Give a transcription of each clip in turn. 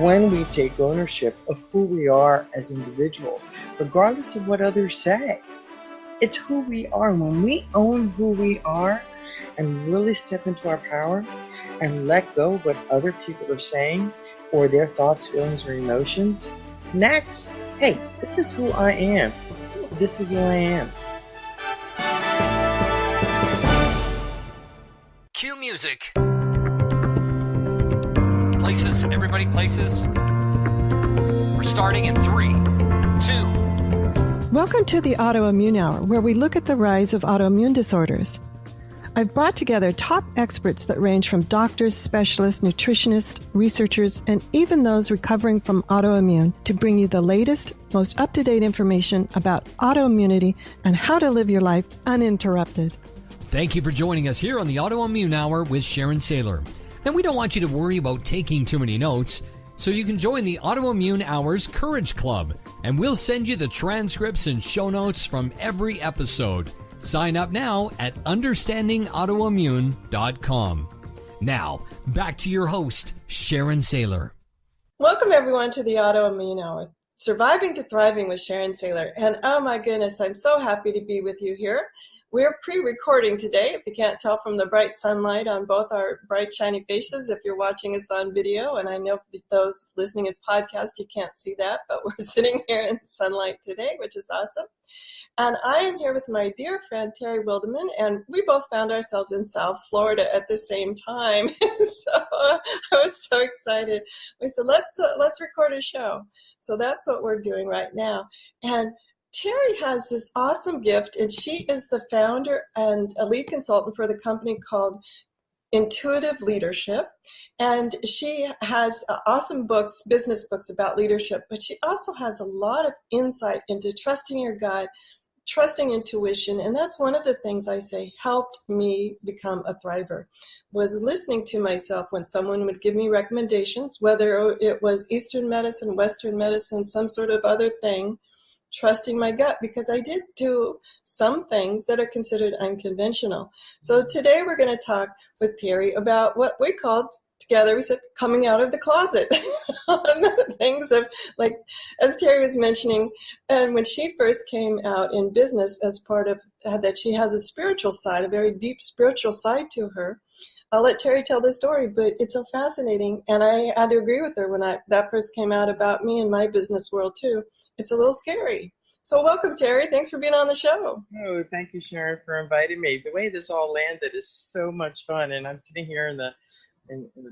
when we take ownership of who we are as individuals, regardless of what others say. It's who we are. When we own who we are and really step into our power and let go of what other people are saying or their thoughts, feelings, or emotions, next, hey, this is who I am. This is who I am. Cue music. Places, everybody, places. We're starting in 3, 2. Welcome to the Autoimmune Hour, where we look at the rise of autoimmune disorders. I've brought together top experts that range from doctors, specialists, nutritionists, researchers, and even those recovering from autoimmune to bring you the latest, most up-to-date information about autoimmunity and how to live your life uninterrupted. Thank you for joining us here on the Autoimmune Hour with Sharon Sayler. And we don't want you to worry about taking too many notes, so you can join the Autoimmune Hour's Courage Club, and we'll send you the transcripts and show notes from every episode. Sign up now at understandingautoimmune.com. Now, back to your host, Sharon Sayler. Welcome, everyone, to the Autoimmune Hour, Surviving to Thriving with Sharon Sayler. And oh my goodness, I'm so happy to be with you here. We're pre-recording today, if you can't tell from the bright sunlight on both our bright, shiny faces, if you're watching us on video. And I know those listening in podcast, you can't see that, but we're sitting here in sunlight today, which is awesome. And I am here with my dear friend, Terry Wildemann, and we both found ourselves in South Florida at the same time. So I was so excited. We said, let's record a show. So that's what we're doing right now. And Terry has this awesome gift, and she is the founder and a lead consultant for the company called Intuitive Leadership. And she has awesome books, business books about leadership, but she also has a lot of insight into trusting your gut, trusting intuition. And that's one of the things I say helped me become a thriver, was listening to myself when someone would give me recommendations, whether it was Eastern medicine, Western medicine, some sort of other thing, trusting my gut, because I did do some things that are considered unconventional. So today we're going to talk with Terry about what we called together, we said, coming out of the closet. On the things of, like, as Terry was mentioning, and when she first came out in business as part of that, she has a spiritual side, a very deep spiritual side to her. I'll let Terry tell the story, but it's so fascinating. And I had to agree with her when that first came out about me in my business world too. It's a little scary. So welcome, Terry. Thanks for being on the show. Oh, thank you, Sharon, for inviting me. The way this all landed is so much fun. And I'm sitting here in the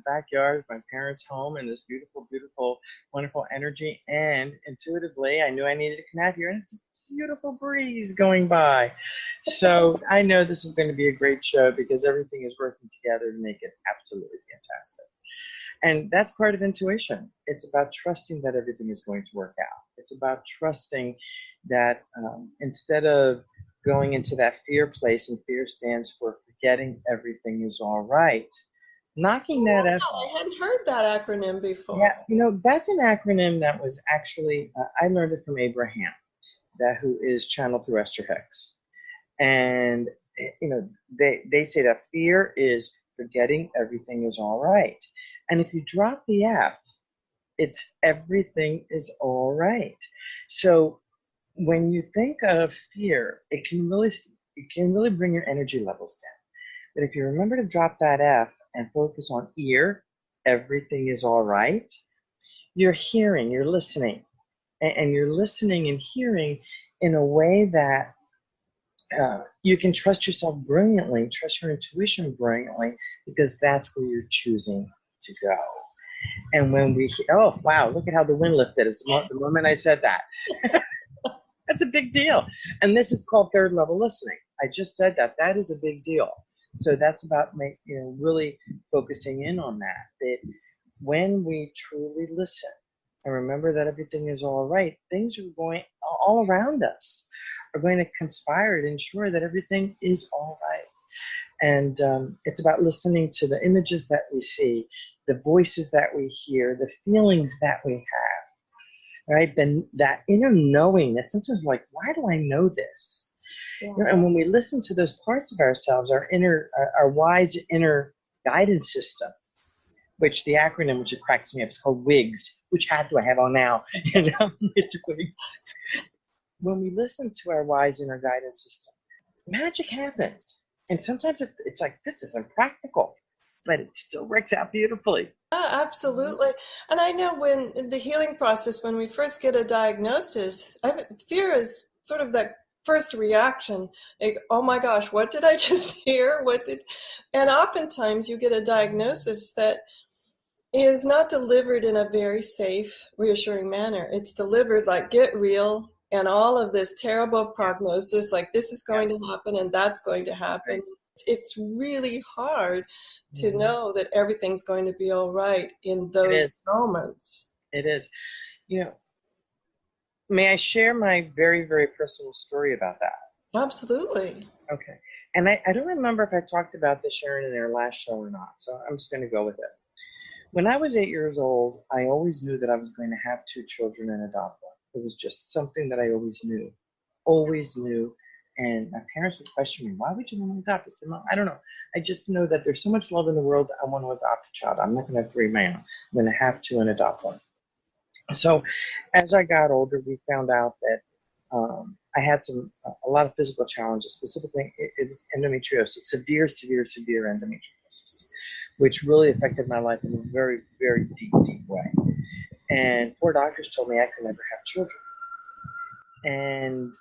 backyard of my parents' home in this beautiful, beautiful, wonderful energy. And intuitively, I knew I needed to come out here. And it's a beautiful breeze going by. So I know this is going to be a great show because everything is working together to make it absolutely fantastic. And that's part of intuition. It's about trusting that everything is going to work out. It's about trusting that instead of going into that fear place, and fear stands for forgetting everything is all right, knocking that out. I hadn't heard that acronym before. Yeah, that's an acronym that was actually, I learned it from Abraham, who is channeled through Esther Hicks. And, they say that fear is forgetting everything is all right. And if you drop the F, it's everything is all right. So when you think of fear, it can really bring your energy levels down. But if you remember to drop that F and focus on ear, everything is all right, you're hearing, you're listening, and you're listening and hearing in a way that you can trust yourself brilliantly, trust your intuition brilliantly, because that's where you're choosing to go. And when oh, wow, look at how the wind lifted the moment I said that. That's a big deal. And this is called third level listening. I just said that. That is a big deal. So that's about really focusing in on that when we truly listen and remember that everything is all right, things are going all around us are going to conspire to ensure that everything is all right. And it's about listening to the images that we see, the voices that we hear, the feelings that we have, right? Then that inner knowing that sometimes we're like, why do I know this? Yeah. And when we listen to those parts of ourselves, our wise inner guidance system, which the acronym, which it cracks me up, is called WIGS. Which hat do I have on now? It's WIGS. When we listen to our wise inner guidance system, magic happens. And sometimes it's like, this isn't practical, but it still works out beautifully. Absolutely. And I know when in the healing process, when we first get a diagnosis, fear is sort of that first reaction, like, oh my gosh, what did I just hear? And oftentimes you get a diagnosis that is not delivered in a very safe, reassuring manner. It's delivered like, get real, and all of this terrible prognosis, like this is going to happen and that's going to happen. Right. It's really hard to know that everything's going to be all right in those moments. It is. May I share my very, very personal story about that? Absolutely. Okay. And I don't remember if I talked about this, Sharon, in our last show or not, so I'm just going to go with it. When I was 8 years old, I always knew that I was going to have 2 children and adopt one. It was just something that I always knew. And my parents would question me, why would you want to adopt? I said, Mom, I don't know. I just know that there's so much love in the world that I want to adopt a child. I'm not going to have 3 of my own. I'm going to have 2 and adopt one. So as I got older, we found out that I had a lot of physical challenges, specifically endometriosis, severe endometriosis, which really affected my life in a very, very deep way. And 4 doctors told me I could never have children. And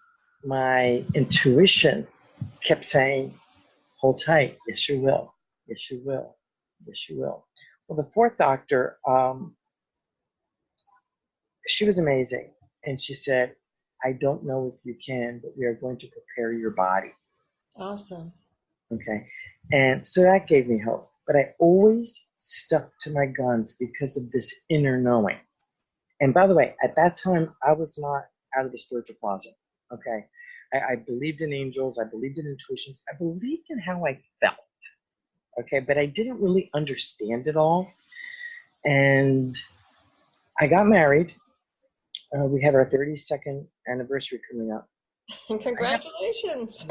my intuition kept saying, hold tight. Yes, you will. Yes, you will. Yes, you will. Well, the 4th doctor, she was amazing. And she said, I don't know if you can, but we are going to prepare your body. Awesome. Okay. And so that gave me hope. But I always stuck to my guns because of this inner knowing. And by the way, at that time, I was not out of the spiritual closet. Okay. I believed in angels. I believed in intuitions. I believed in how I felt. Okay. But I didn't really understand it all. And I got married. We had our 32nd anniversary coming up. Congratulations.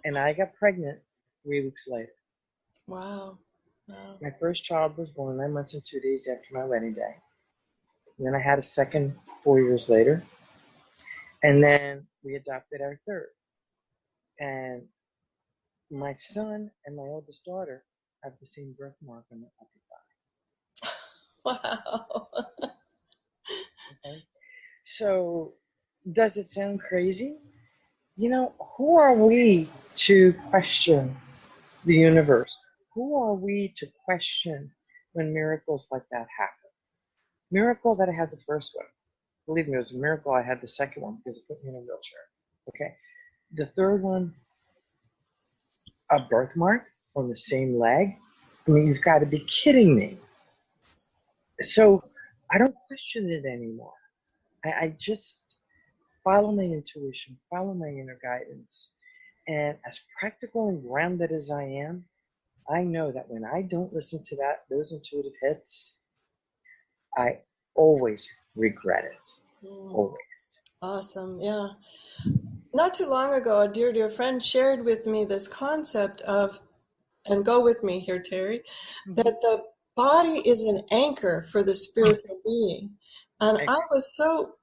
And I got pregnant 3 weeks later. Wow. My first child was born 9 months and 2 days after my wedding day. And then I had a second 4 years later. And then we adopted our third. And my son and my oldest daughter have the same birthmark on their upper thigh. Wow. Okay. So does it sound crazy? Who are we to question the universe? Who are we to question when miracles like that happen? Miracle that I had the first one. Believe me, it was a miracle I had the second one because it put me in a wheelchair. Okay. The third one, a birthmark on the same leg. I mean, you've got to be kidding me. So I don't question it anymore. I just follow my intuition, follow my inner guidance. And as practical and grounded as I am, I know that when I don't listen to those intuitive hits, I always regret it. Always. Awesome. Yeah. Not too long ago, a dear friend shared with me this concept of, and go with me here, Terry, that the body is an anchor for the spiritual being. And I was so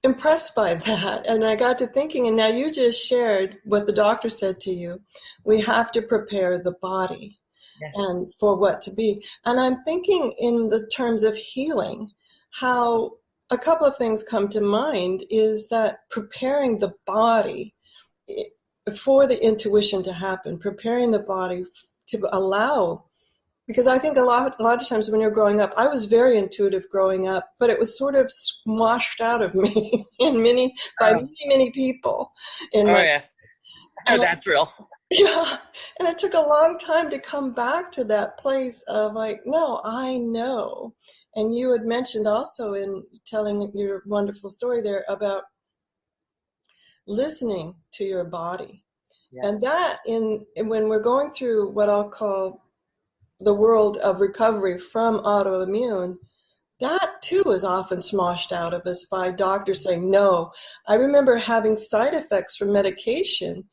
impressed by that. And I got to thinking, and now you just shared what the doctor said to you. We have to prepare the body. Yes. And for what to be. And I'm thinking in the terms of healing, how a couple of things come to mind is that preparing the body for the intuition to happen, preparing the body to allow, because I think a lot of times when you're growing up, I was very intuitive growing up, but it was sort of squashed out of me by many people. Yeah. That's real. Yeah, and it took a long time to come back to that place of like, no, I know. And you had mentioned also in telling your wonderful story there about listening to your body. Yes. And that when we're going through what I'll call the world of recovery from autoimmune, that too is often smoshed out of us by doctors saying no. I remember having side effects from medication.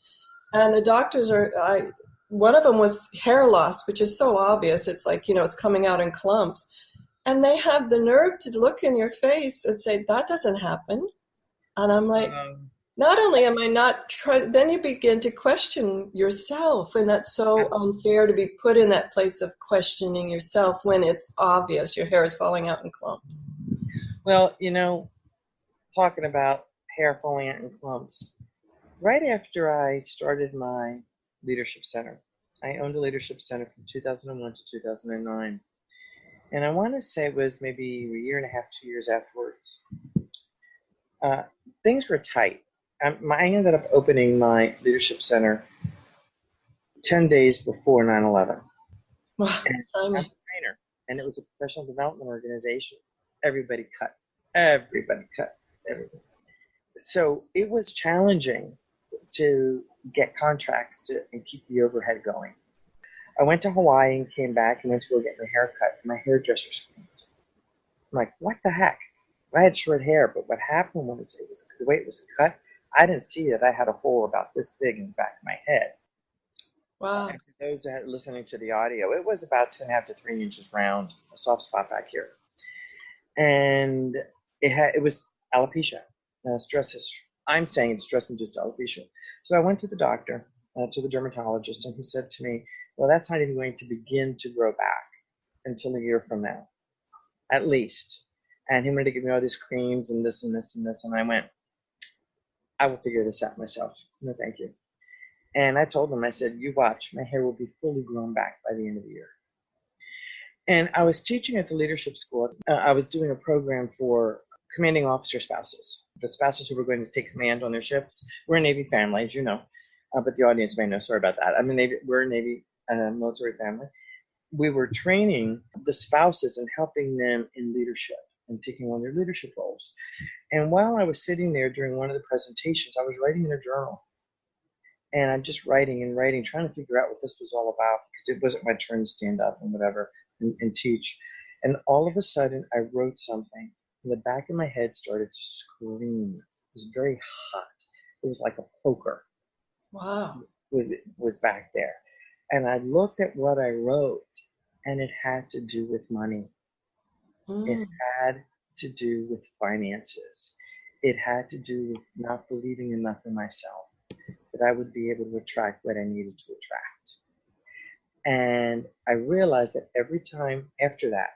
And the doctors one of them was hair loss, which is so obvious. It's like, it's coming out in clumps. And they have the nerve to look in your face and say, that doesn't happen. And I'm like, not only am I not then you begin to question yourself. And that's so unfair to be put in that place of questioning yourself when it's obvious your hair is falling out in clumps. Well, talking about hair falling out in clumps, right after I started my leadership center, I owned a leadership center from 2001 to 2009. And I want to say it was maybe a year and a half, 2 years afterwards. Things were tight. I ended up opening my leadership center 10 days before 9/11. Wow. I'm a trainer, and it was a professional development organization. Everybody cut. Everybody. So it was challenging to get contracts and keep the overhead going. I went to Hawaii and came back and went to go get my hair cut. My hairdresser screamed. I'm like, what the heck? I had short hair, but what happened was the way it was cut, I didn't see that I had a hole about this big in the back of my head. Wow. And for those that are listening to the audio, it was about 2.5 to 3 inches round, a soft spot back here. And it was alopecia, stress history. I'm saying it's stress-induced alopecia. So I went to the doctor, to the dermatologist, and he said to me, well, that's not even going to begin to grow back until a year from now, at least. And he wanted to give me all these creams and this and this and this. And I went, I will figure this out myself. No, thank you. And I told him, I said, you watch, my hair will be fully grown back by the end of the year. And I was teaching at the leadership school. I was doing a program for commanding officer spouses, the spouses who were going to take command on their ships. We're a Navy family, as you know, but the audience may know. Sorry about that. We're a Navy military family. We were training the spouses and helping them in leadership and taking on their leadership roles. And while I was sitting there during one of the presentations, I was writing in a journal. And I'm just writing and writing, trying to figure out what this was all about, because it wasn't my turn to stand up and whatever and teach. And all of a sudden, I wrote something, and the back of my head started to scream. It was very hot. It was like a poker. Wow. Was back there. And I looked at what I wrote, and it had to do with money. It had to do with finances. It had to do with not believing enough in myself that I would be able to attract what I needed to attract. And I realized that every time after that,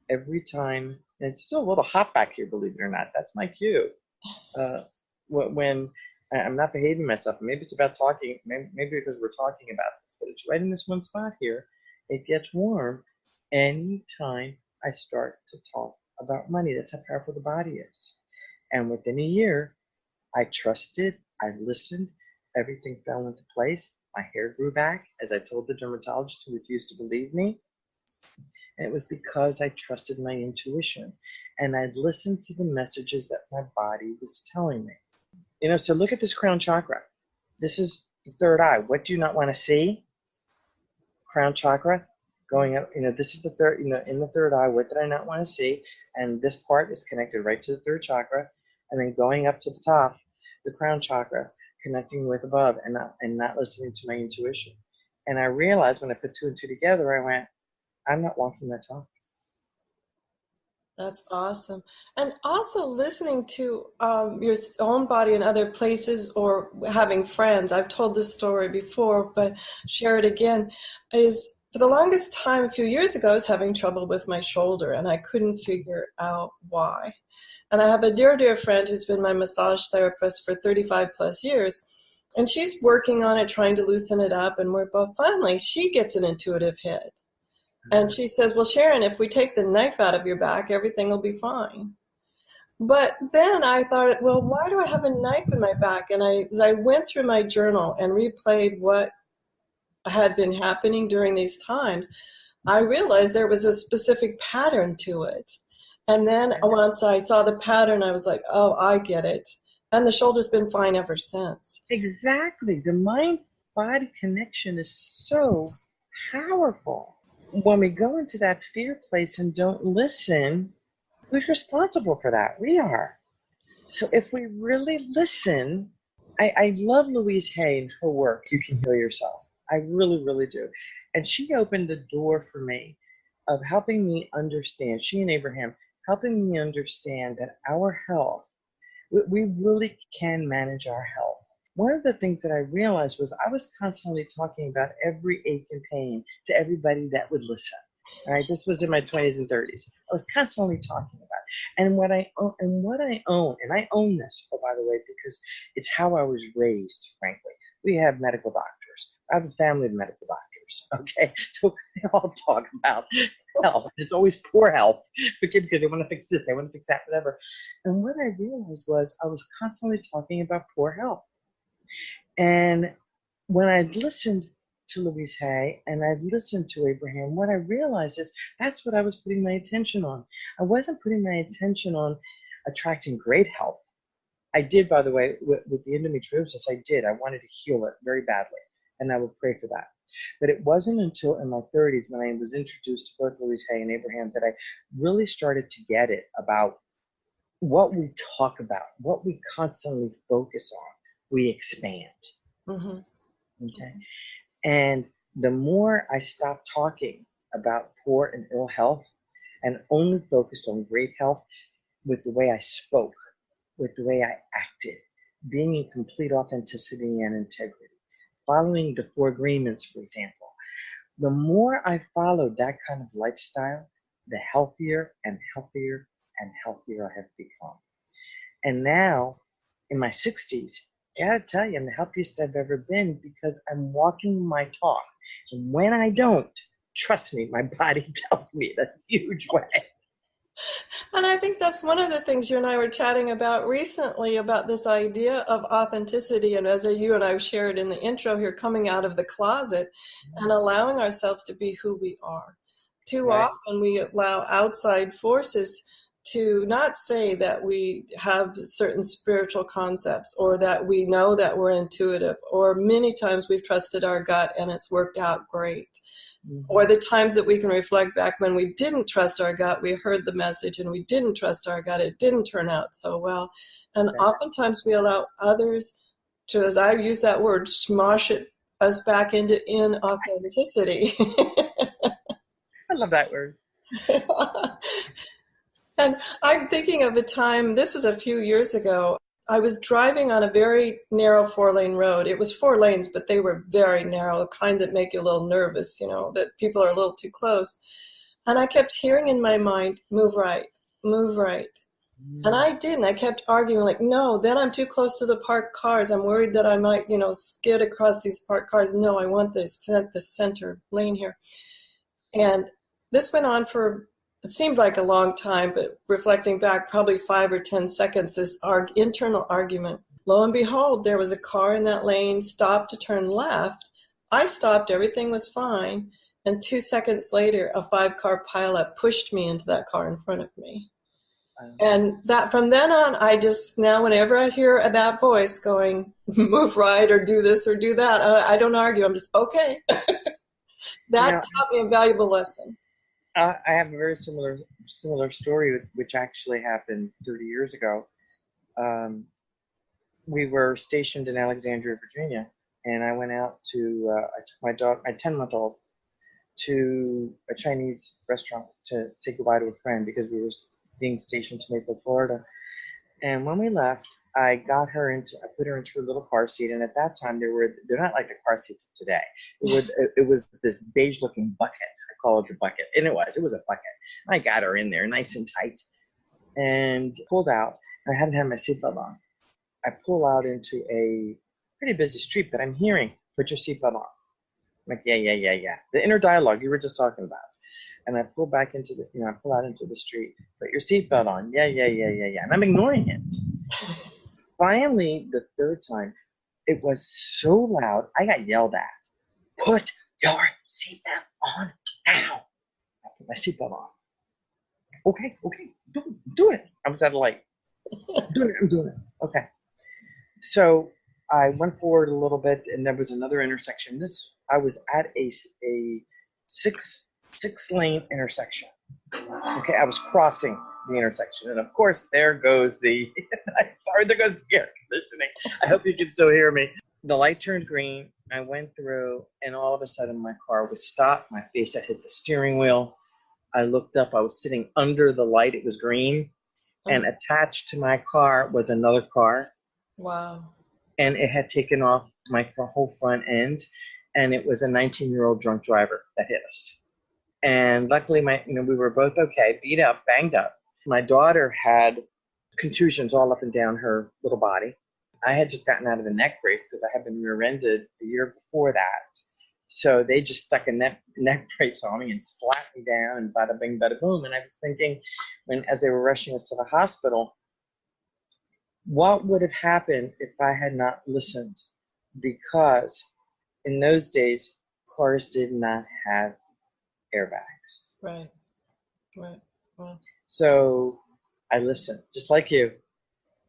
and it's still a little hot back here, believe it or not, that's my cue. When I'm not behaving myself, maybe it's about talking, maybe because we're talking about this, but it's right in this one spot here. It gets warm anytime I start to talk about money. That's how powerful the body is. And within a year, I trusted, I listened, everything fell into place. My hair grew back, as I told the dermatologist who refused to believe me. And it was because I trusted my intuition. And I'd listened to the messages that my body was telling me. So look at this crown chakra. This is the third eye. What do you not want to see? Crown chakra going up. This is the third, in the third eye. What did I not want to see? And this part is connected right to the third chakra. And then going up to the top, the crown chakra, connecting with above and not listening to my intuition. And I realized when I put two and two together, I went, I'm not walking that talk. That's awesome. And also listening to your own body in other places or having friends. I've told this story before, but share it again, is for the longest time, a few years ago, I was having trouble with my shoulder and I couldn't figure out why. And I have a dear, dear friend who's been my massage therapist for 35 plus years. And she's working on it, trying to loosen it up. And we're both, finally, she gets an intuitive hit. And she says, well, Sharon, if we take the knife out of your back, everything will be fine. But then I thought, well, why do I have a knife in my back? And as I went through my journal and replayed what had been happening during these times, I realized there was a specific pattern to it. And then once I saw the pattern, I was like, oh, I get it. And the shoulder's been fine ever since. Exactly. The mind-body connection is so powerful. When we go into that fear place and don't listen, who's responsible for that? We are. So if we really listen, I love Louise Hay and her work, You Can Heal Yourself. I really, really do. And she opened the door for me of helping me understand, she and Abraham, helping me understand that our health, we really can manage our health. One of the things that I realized was I was constantly talking about every ache and pain to everybody that would listen. All right, this was in my 20s and 30s. I was constantly talking about it. And what I own, and I own this, oh, by the way, because it's how I was raised, frankly. We have medical doctors. I have a family of medical doctors, okay? So they all talk about health. It's always poor health, because they want to fix this, they want to fix that, whatever. And what I realized was I was constantly talking about poor health. And when I listened to Louise Hay and I listened to Abraham, what I realized is that's what I was putting my attention on. I wasn't putting my attention on attracting great health. I did, by the way, with the endometriosis, I did. I wanted to heal it very badly, and I would pray for that. But it wasn't until in my 30s when I was introduced to both Louise Hay and Abraham that I really started to get it about what we talk about, what we constantly focus on, we expand. Mm-hmm. Okay. And the more I stopped talking about poor and ill health and only focused on great health with the way I spoke, with the way I acted, being in complete authenticity and integrity, following the 4 agreements, for example, the more I followed that kind of lifestyle, the healthier and healthier and healthier I have become. And now, in my 60s, I gotta tell you, I'm the healthiest I've ever been because I'm walking my talk. And when I don't, trust me, my body tells me in a huge way. And I think that's one of the things you and I were chatting about recently, about this idea of authenticity. And as you and I shared in the intro here, coming out of the closet and allowing ourselves to be who we are. Too often we allow outside forces to not say that we have certain spiritual concepts or that we know that we're intuitive, or many times we've trusted our gut and it's worked out great. Mm-hmm. Or the times that we can reflect back when we didn't trust our gut, we heard the message and we didn't trust our gut, it didn't turn out so well. And oftentimes we allow others to, as I use that word, smosh us back into inauthenticity. I love that word. And I'm thinking of a time, this was a few years ago, I was driving on a very narrow 4-lane road. It was 4 lanes, but they were very narrow, the kind that make you a little nervous, you know, that people are a little too close. And I kept hearing in my mind, move right, move right. And I didn't. I kept arguing like, no, then I'm too close to the parked cars. I'm worried that I might, skid across these parked cars. No, I want the center lane here. And this went on for, it seemed like a long time, but reflecting back, probably 5 or 10 seconds, this internal argument. Lo and behold, there was a car in that lane, stopped to turn left. I stopped, everything was fine. And 2 seconds later, a 5-car pileup pushed me into that car in front of me. And that from then on, I just, now whenever I hear that voice going, move right or do this or do that, I don't argue. I'm just, okay. That taught me a valuable lesson. I have a very similar story, which actually happened 30 years ago. We were stationed in Alexandria, Virginia, and I went out to, I took my dog, my 10-month-old, to a Chinese restaurant to say goodbye to a friend because we were being stationed to Naples, Florida. And when we left, I put her into a little car seat. And at that time, they're not like the car seats of today. It was this beige looking bucket. I call it the bucket. And it was a bucket. I got her in there nice and tight and pulled out. I hadn't had my seatbelt on. I pull out into a pretty busy street, but I'm hearing, put your seatbelt on. I'm like, yeah. The inner dialogue you were just talking about. And I pull back into I pull out into the street, put your seatbelt on. Yeah. And I'm ignoring it. Finally, the third time, it was so loud, I got yelled at. Put your seatbelt on now. I put my seatbelt on. Okay, do it. I was at a light. I'm doing it. Okay. So I went forward a little bit, and there was another intersection. I was at a six-lane intersection. Okay, I was crossing the intersection, and of course, there goes the. Sorry, there goes the air conditioning. I hope you can still hear me. The light turned green. I went through, and all of a sudden my car was stopped. My face had hit the steering wheel. I looked up. I was sitting under the light. It was green. And attached to my car was another car. Wow. And it had taken off my whole front end. And it was a 19-year-old drunk driver that hit us. And luckily, we were both okay, beat up, banged up. My daughter had contusions all up and down her little body. I had just gotten out of a neck brace because I had been rear-ended the year before that. So they just stuck a neck brace on me and slapped me down, and bada bing, bada boom. And I was thinking, as they were rushing us to the hospital, what would have happened if I had not listened? Because in those days, cars did not have airbags. Right. Well. So I listened, just like you.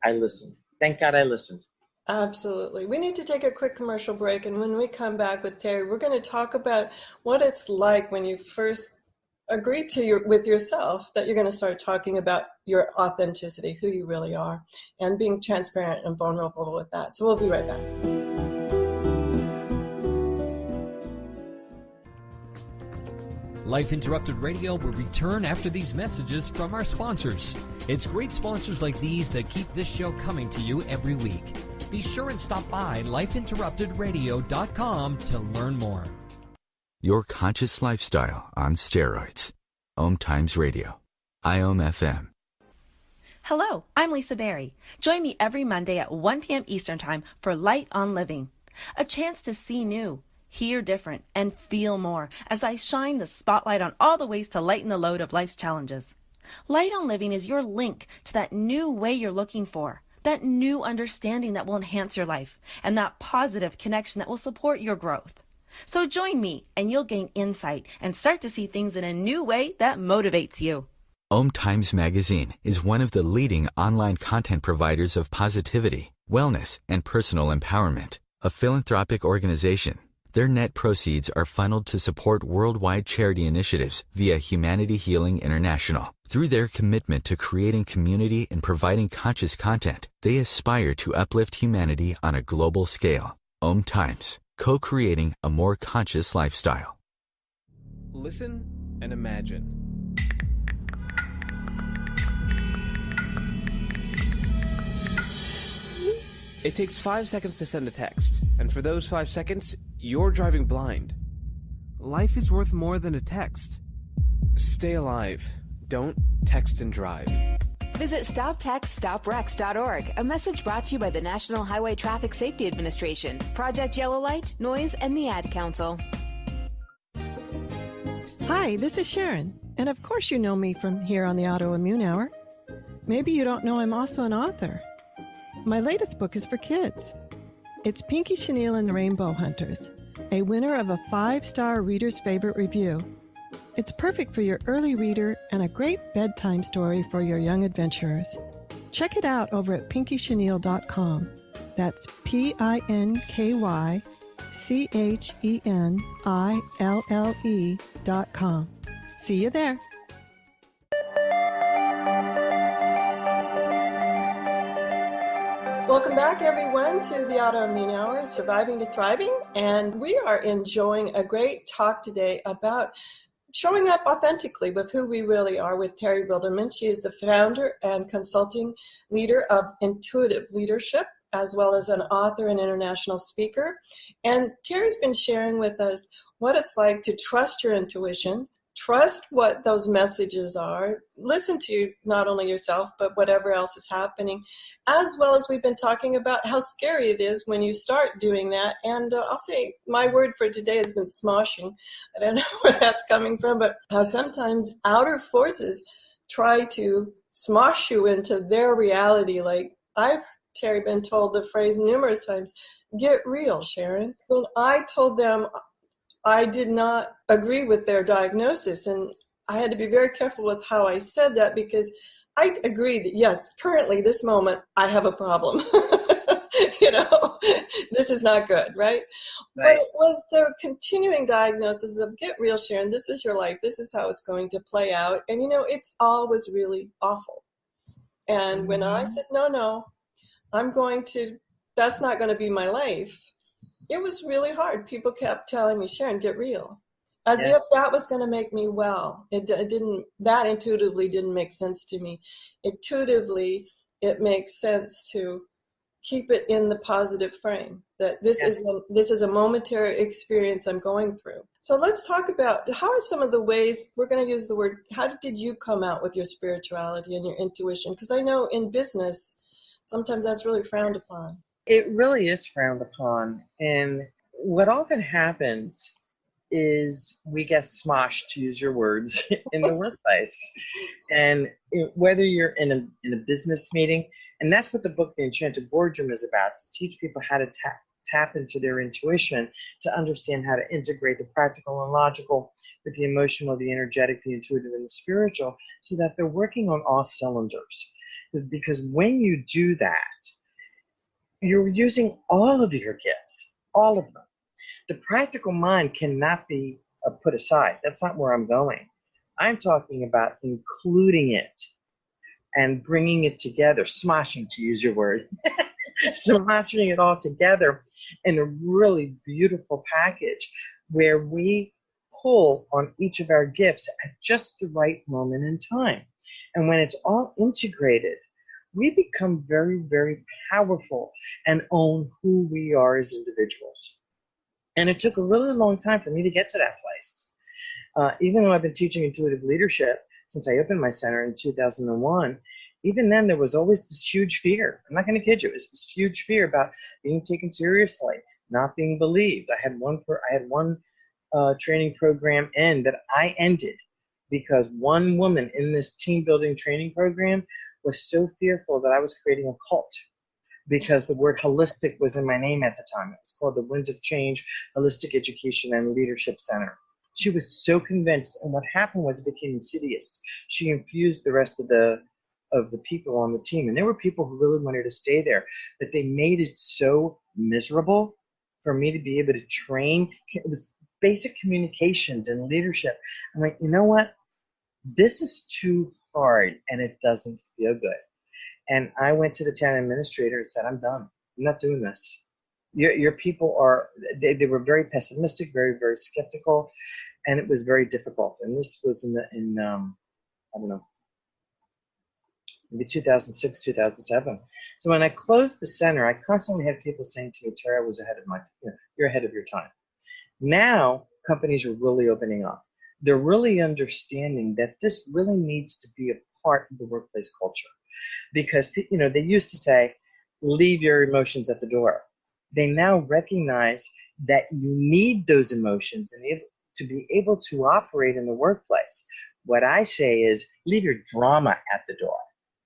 I listened. Thank God I listened. Absolutely. We need to take a quick commercial break, and when we come back with Terry, we're going to talk about what it's like when you first agree with yourself that you're going to start talking about your authenticity, who you really are, and being transparent and vulnerable with that. So we'll be right back. Life Interrupted Radio will return after these messages from our sponsors. It's great sponsors like these that keep this show coming to you every week. Be sure and stop by lifeinterruptedradio.com to learn more. Your conscious lifestyle on steroids. OMTimes Radio. IOM FM. Hello, I'm Lisa Berry. Join me every Monday at 1 p.m. Eastern Time for Light on Living. A chance to see new, hear different, and feel more as I shine the spotlight on all the ways to lighten the load of life's challenges. Light on Living is your link to that new way you're looking for, that new understanding that will enhance your life, and that positive connection that will support your growth. So join me and you'll gain insight and start to see things in a new way that motivates you. OMTimes Magazine is one of the leading online content providers of positivity, wellness, and personal empowerment. A philanthropic organization, their net proceeds are funneled to support worldwide charity initiatives via Humanity Healing International. Through their commitment to creating community and providing conscious content, they aspire to uplift humanity on a global scale. OMTimes, co-creating a more conscious lifestyle. Listen and imagine. It takes 5 seconds to send a text, and for those 5 seconds, you're driving blind. Life is worth more than a text. Stay alive. Don't text and drive. Visit StopTextStopWrecks.org, a message brought to you by the National Highway Traffic Safety Administration, Project Yellow Light, Noise, and the Ad Council. Hi, this is Sharon, and of course you know me from here on the Autoimmune Hour. Maybe you don't know I'm also an author. My latest book is for kids. It's Pinky Chenille and the Rainbow Hunters, a winner of a 5-star Reader's Favorite review. It's perfect for your early reader and a great bedtime story for your young adventurers. Check it out over at pinkychenille.com. That's PinkyChenille.com. See you there. Welcome back, everyone, to the Autoimmune Hour, Surviving to Thriving. And we are enjoying a great talk today about showing up authentically with who we really are with Terry Wildemann. She is the founder and consulting leader of Intuitive Leadership, as well as an author and international speaker. And Terry's been sharing with us what it's like to trust your intuition, trust what those messages are, listen to not only yourself, but whatever else is happening, as well as we've been talking about how scary it is when you start doing that. And I'll say my word for today has been smoshing. I don't know where that's coming from, but how sometimes outer forces try to smosh you into their reality. Like I've, Terry, been told the phrase numerous times, get real, Sharon. When I told them I did not agree with their diagnosis, and I had to be very careful with how I said that because I agreed that, yes, currently, this moment, I have a problem. This is not good, right? But it was the continuing diagnosis of get real, Sharon, this is your life. This is how it's going to play out. And, it's always really awful. And when I said, no, that's not going to be my life, it was really hard. People kept telling me, Sharon, get real. As Yeah. if that was going to make me well. It didn't, that intuitively didn't make sense to me. Intuitively, it makes sense to keep it in the positive frame, that this is a momentary experience I'm going through. So let's talk about, how are some of the ways, we're going to use the word, how did you come out with your spirituality and your intuition? Because I know in business, sometimes that's really frowned upon. It really is frowned upon. And what often happens is we get smoshed, to use your words, in the workplace. And whether you're in a business meeting, and that's what the book, The Enchanted Boardroom, is about, to teach people how to tap into their intuition, to understand how to integrate the practical and logical with the emotional, the energetic, the intuitive, and the spiritual, so that they're working on all cylinders. Because when you do that, you're using all of your gifts, all of them. The practical mind cannot be put aside. That's not where I'm going. I'm talking about including it and bringing it together, smoshing, to use your word, smoshing it all together in a really beautiful package where we pull on each of our gifts at just the right moment in time. And when it's all integrated, we become very, very powerful and own who we are as individuals. And it took a really long time for me to get to that place. Even though I've been teaching intuitive leadership since I opened my center in 2001, even then there was always this huge fear. I'm not going to kid you. It's this huge fear about being taken seriously, not being believed. I had one training program end that I ended because one woman in this team building training program was so fearful that I was creating a cult, because the word holistic was in my name at the time. It was called the Winds of Change Holistic Education and Leadership Center. She was so convinced, and what happened was it became insidious. She infused the rest of the people on the team, and there were people who really wanted to stay there, but they made it so miserable for me to be able to train. It was basic communications and leadership. I'm like, you know what? This is too hard, and it doesn't feel good. And I went to the town administrator and said, I'm done. I'm not doing this. Your people they were very pessimistic, very, very skeptical, and it was very difficult. And this was in I don't know, maybe 2006, 2007. So when I closed the center, I constantly had people saying to me, Terry, I was ahead of you're ahead of your time. Now, companies are really opening up. They're really understanding that this really needs to be a part of the workplace culture. Because, they used to say, leave your emotions at the door. They now recognize that you need those emotions to be able to operate in the workplace. What I say is, leave your drama at the door.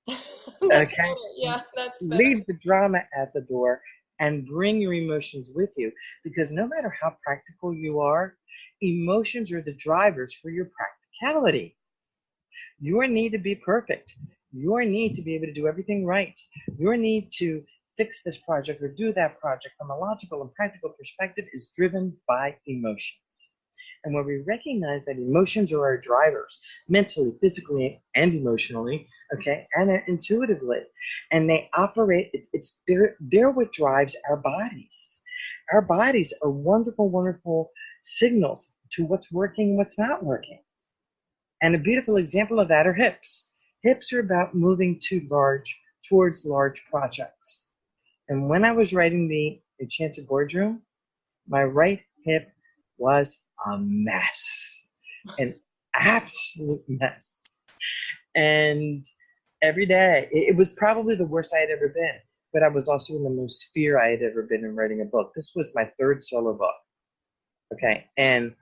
That's okay? better. Yeah, that's better. Leave the drama at the door and bring your emotions with you. Because no matter how practical you are, emotions are the drivers for your practicality. Your need to be perfect, your need to be able to do everything right, your need to fix this project or do that project from a logical and practical perspective is driven by emotions. And when we recognize that emotions are our drivers, mentally, physically, and emotionally, okay, and intuitively, and they operate, they're what drives our bodies. Our bodies are wonderful, wonderful signals to what's working and what's not working. And a beautiful example of that are hips. Hips are about moving towards large projects. And when I was writing The Enchanted Boardroom, my right hip was a mess, an absolute mess. And every day, it was probably the worst I had ever been, but I was also in the most fear I had ever been in writing a book. This was my third solo book, okay? And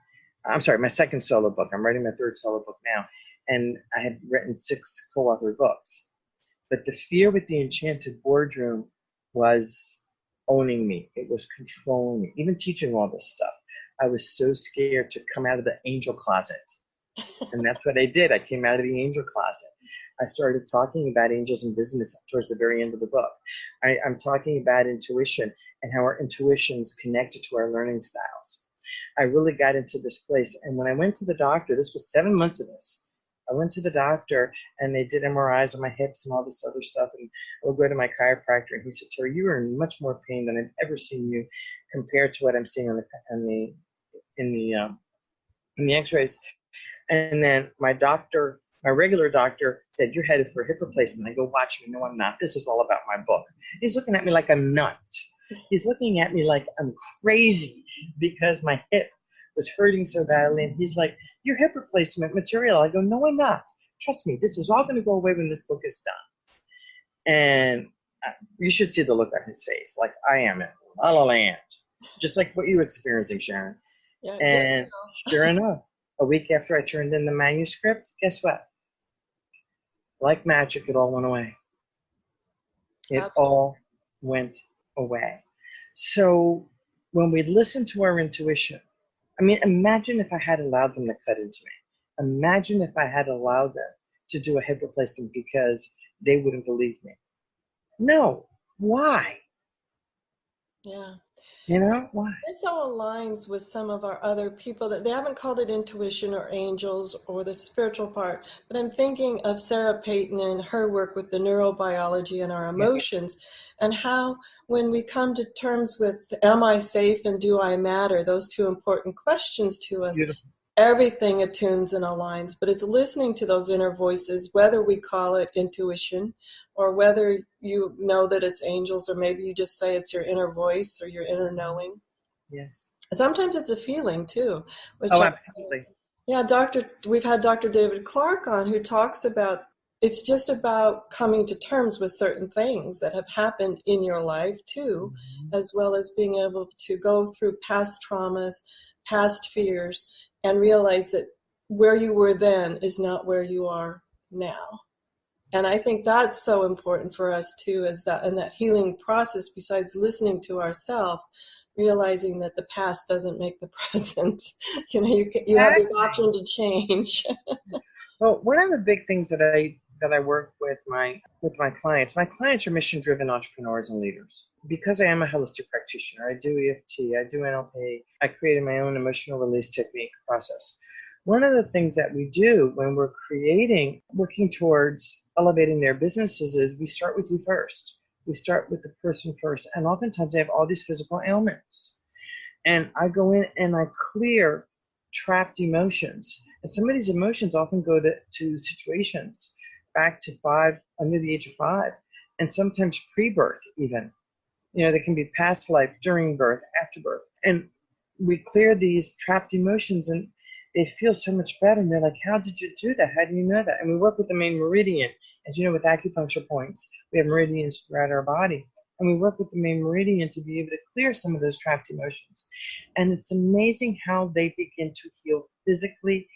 I'm sorry, my second solo book. I'm writing my third solo book now. And I had written 6 co-authored books. But the fear with The Enchanted Boardroom was owning me. It was controlling me. Even teaching all this stuff, I was so scared to come out of the angel closet. And that's what I did. I came out of the angel closet. I started talking about angels in business towards the very end of the book. I'm talking about intuition and how our intuition is connected to our learning styles. I really got into this place. And when I went to the doctor, this was 7 months of this. I went to the doctor and they did MRIs on my hips and all this other stuff. And I would go to my chiropractor and he said, Terry, you are in much more pain than I've ever seen you compared to what I'm seeing in the x-rays. And then my regular doctor said, you're headed for a hip replacement. I go, watch me. No, I'm not. This is all about my book. He's looking at me like I'm nuts. He's looking at me like I'm crazy because my hip was hurting so badly. And he's like, your hip replacement material. I go, no, I'm not. Trust me, this is all going to go away when this book is done. And you should see the look on his face. Like I am in La La Land. Just like what you're experiencing, Sharon. Yeah, and sure enough, a week after I turned in the manuscript, guess what? Like magic, it all went away. It all went away. So when we listen to our intuition, I mean, imagine if I had allowed them to cut into me. Imagine if I had allowed them to do a hip replacement because they wouldn't believe me. No. Why? Yeah. You know, why? This all aligns with some of our other people that they haven't called it intuition or angels or the spiritual part, but I'm thinking of Sarah Payton and her work with the neurobiology and our emotions, and how when we come to terms with am I safe and do I matter, those two important questions to us, Beautiful. Everything attunes and aligns, but it's listening to those inner voices, whether we call it intuition or whether you know that it's angels, or maybe you just say it's your inner voice or your inner knowing. Yes. Sometimes it's a feeling too. Absolutely. We've had Dr. David Clark on who talks about it's just about coming to terms with certain things that have happened in your life too, as well as being able to go through past traumas, past fears, and realize that where you were then is not where you are now. And I think that's so important for us too, is that in that healing process, besides listening to ourselves, realizing that the past doesn't make the present. You have this option to change. Well, one of the big things that I work with my clients. My clients are mission-driven entrepreneurs and leaders. Because I am a holistic practitioner, I do EFT, I do NLP, I created my own emotional release technique process. One of the things that we do when we're working towards elevating their businesses is we start with you first. We start with the person first. And oftentimes they have all these physical ailments. And I go in and I clear trapped emotions. And some of these emotions often go to situations back to under the age of 5, and sometimes pre-birth even. You know, they can be past life, during birth, after birth. And we clear these trapped emotions and they feel so much better. And they're like, how did you do that? How do you know that? And we work with the main meridian. As you know, with acupuncture points, we have meridians throughout our body. And we work with the main meridian to be able to clear some of those trapped emotions. And it's amazing how they begin to heal physically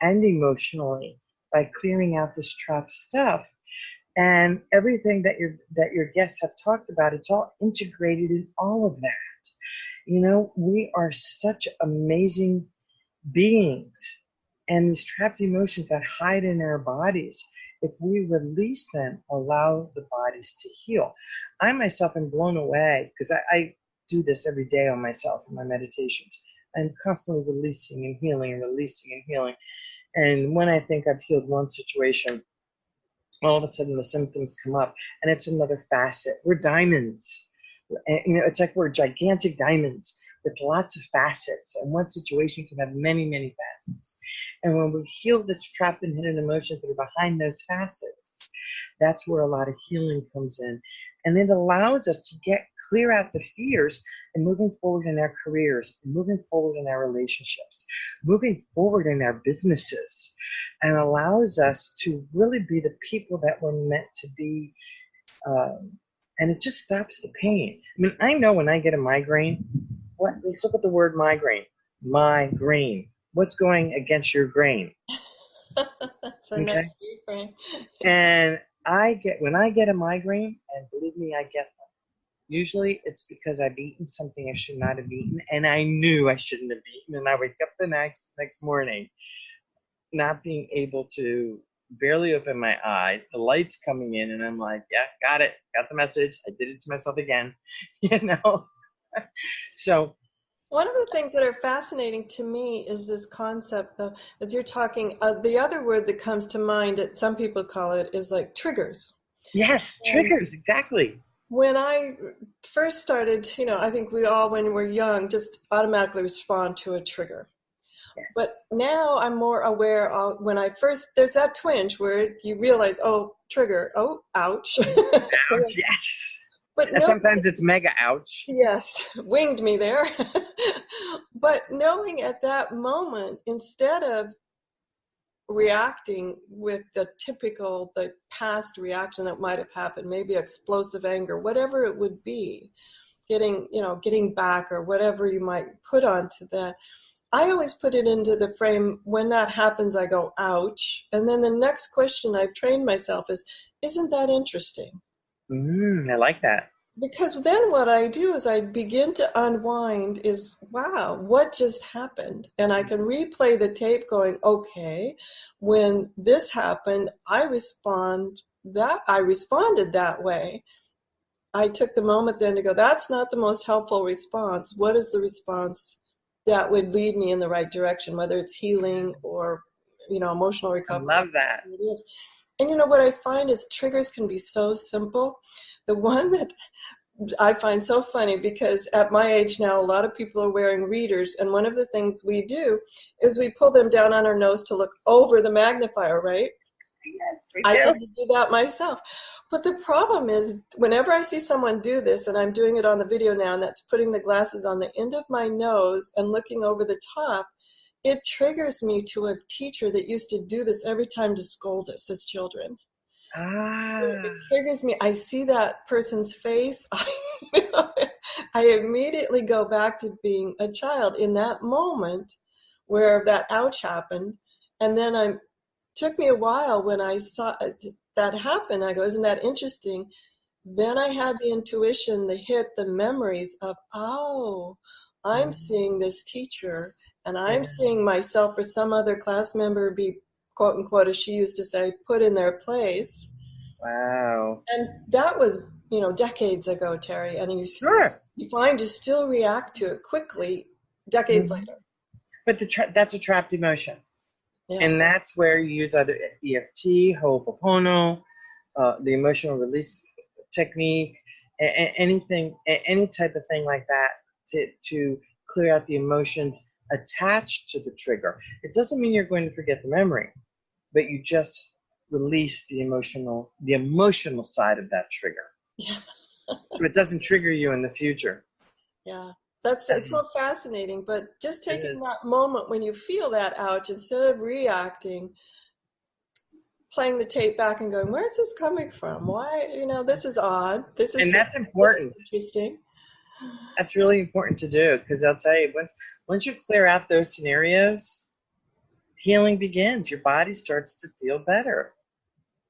and emotionally by clearing out this trapped stuff. And everything that your guests have talked about, it's all integrated in all of that. You know, we are such amazing beings, and these trapped emotions that hide in our bodies, if we release them, allow the bodies to heal. I myself am blown away because I do this every day on myself in my meditations. I'm constantly releasing and healing and releasing and healing. And when I think I've healed one situation, all of a sudden the symptoms come up and it's another facet. We're diamonds. You know, it's like we're gigantic diamonds with lots of facets, and one situation can have many, many facets. And when we heal the trapped and hidden emotions that are behind those facets, that's where a lot of healing comes in. And it allows us to clear out the fears and moving forward in our careers, moving forward in our relationships, moving forward in our businesses, and allows us to really be the people that we're meant to be. And it just stops the pain. I mean, I know when I get a migraine, let's look at the word migraine. Migraine. What's going against your grain? That's a nice reframe. And when I get a migraine, and believe me, I get them. Usually it's because I've eaten something I should not have eaten, and I knew I shouldn't have eaten. And I wake up the next morning not being able to barely open my eyes, the light's coming in, and I'm like, yeah, got it, got the message, I did it to myself again, you know. So One of the things that are fascinating to me is this concept, though, as you're talking, the other word that comes to mind that some people call it is like triggers. Yes, And triggers, exactly. when I first started, I think we all, when we're young, just automatically respond to a trigger. But Yes. now I'm more aware of when I first, there's that twinge where you realize, oh, trigger, oh, ouch. Ouch, yes. But And no, sometimes it's mega ouch. yes, winged me there. But knowing at that moment, instead of reacting with the past reaction that might have happened, maybe explosive anger, whatever it would be, getting back or whatever you might put onto that. I always put it into the frame, when that happens, I go, ouch. And then the next question I've trained myself is, isn't that interesting? I like that. Because then what I do is I begin to unwind is, wow, what just happened? And I can replay the tape going, okay, when this happened, I responded that way. I took the moment then to go, that's not the most helpful response. What is the response that would lead me in the right direction, whether it's healing or, emotional recovery? I love that. It is. And what I find is triggers can be so simple. The one that I find so funny, because at my age now, a lot of people are wearing readers, and one of the things we do is we pull them down on our nose to look over the magnifier, right? Yes, we I do. tend to do that myself. But the problem is, whenever I see someone do this, and I'm doing it on the video now, and that's putting the glasses on the end of my nose and looking over the top, it triggers me to a teacher that used to do this every time to scold us as children. It triggers me. I see that person's face. I immediately go back to being a child in that moment where that ouch happened. And then took me a while when I saw that happen. I go, isn't that interesting? Then I had the intuition, the memories of, oh, I'm seeing this teacher, and I'm seeing myself or some other class member be, quote unquote, as she used to say, put in their place. Wow. And that was, decades ago, Terry. And you find you still react to it quickly decades later. But that's a trapped emotion. Yeah. And that's where you use either EFT, Ho'oponopono, the emotional release technique, anything, any type of thing like that to clear out the emotions attached to the trigger. It doesn't mean you're going to forget the memory, but you just release the emotional side of that trigger. Yeah. So it doesn't trigger you in the future. Yeah. It's so fascinating, but just taking that moment when you feel that ouch, instead of reacting, playing the tape back and going, where's this coming from? Why, this is odd. And that's important. This is interesting. That's really important to do, because I'll tell you, once you clear out those scenarios, healing begins. Your body starts to feel better.